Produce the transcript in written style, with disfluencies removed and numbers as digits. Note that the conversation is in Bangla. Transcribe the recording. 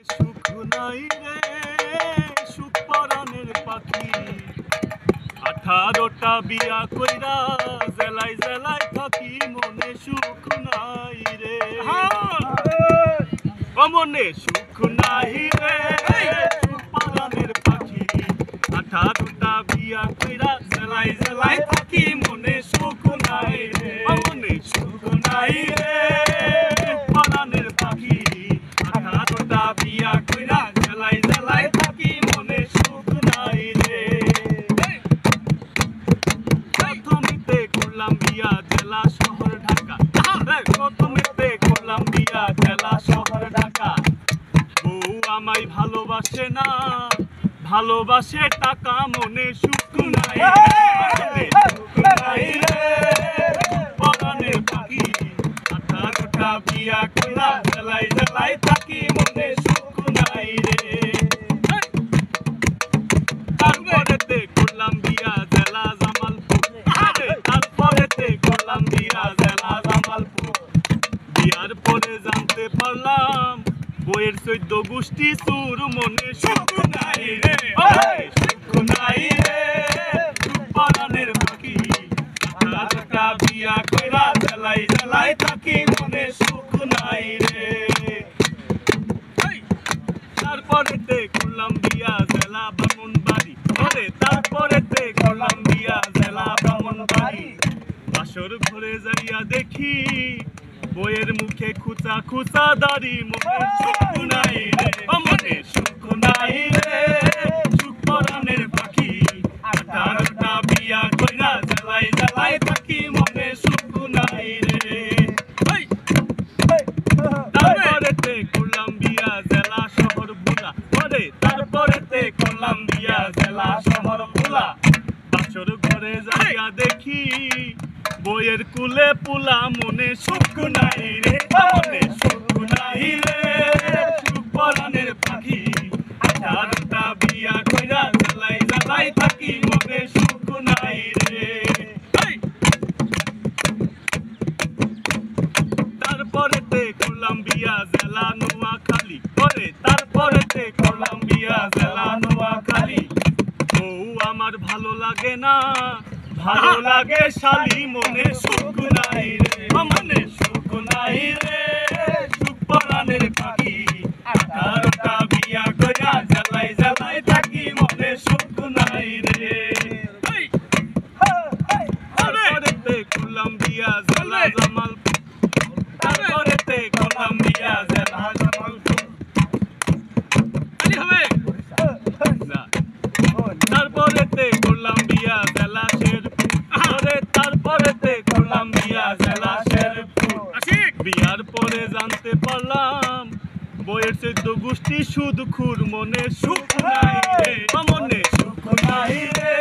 সুখ নাই রে সুখ পরাণের পাখি 18টা বিয়া কইরা জেলাই জেলাই থাকি মনে সুখ নাই রে মনে সুখ নাই রে সুখ পরাণের পাখি 18টা বিয়া কইরা জেলাই জেলাই থাকি মনে সুখ নাই রে মনে সুখ নাই রে পরাণের পাখি 18টা বিয়া কইরা জেলাই জেলাই থাকি মনে সুখ নাই রে প্রথমেতে করলাম বিয়া জেলা শহর ঢাকা প্রথমেতে করলাম বিয়া জেলা শহর ঢাকা বউ আমায় ভালোবাসে না ভালোবাসে টাকা মনে সুখ নাই সুখ নাই রে পরাণের পাখি 18টা বিয়া কইরা জেলাই জেলাই থাকি মনে সুখ নাই রে তারপরেতে করলাম বিয়া জেলা জামালপুর তারপরেতে করলাম বিয়া জেলা জামালপুর বিয়ার পরে জানতে পারলাম বইয়ের 14 গোষ্ঠী সুর মনে সুখ নাই রে সুখ নাই রে পরাণের পাখি 18টা বিয়া কইরা জেলাই জেলাই থাকি মনে সুখ নাই রে তারপরেতে করলাম বিয়া জেলা ব্রাহ্মণবাড়ি তারপরেতে করলাম বিয়া জেলা ব্রাহ্মণবাড়ি বাসর ঘরে যাইয়া দেখি বইয়ের মুখে খুচা খুচা দাড়ি মনে সুখ নাই রে মনে সুখ নাই রে সুখ পরাণের পাখি 18টা বিয়া কইরা জেলাই জেলাই থাকি মনে সুখ নাই রে তারপরেতে করলাম বিয়া জেলা শহর ভোলা তারপরেতে করলাম বিয়া জেলা শহর ভোলা বাসর ঘরে যাইয়া দেখি বইয়ের কুলে পুলা মনে সুখ নাই রে মনে সুখ নাই রে সুখ পরাণের পাখি 18টা বিয়া কইরা জেলাই জেলাই থাকি মনে সুখ নাই রে তারপরেতে করলাম বিয়া জেলা নোয়াখালী তারপরেতে করলাম বিয়া জেলা নোয়াখালী বউ আমার ভালো লাগে না ভালো লাগে শালি মনে সুখ নাই রে মনে সুখ নাই রে সুখ পরাণের পাখি 18টা বিয়া কইরা জেলাই জেলাই থাকি মনে সুখ নাই রে তারপরেতে করলাম বিয়া জেলা জামালপুর তারপরেতে করলাম বিয়া জেলা জামালপুর তারপরেতে করলাম বিয়া জেলা তারপরেতে করলাম বিয়া জেলা শেরপুর বিয়ার পরে জানতে পারলাম বইয়ের 14 গোষ্ঠী সুদ খুর মনে সুখ নাই রে মনে সুখ নাই রে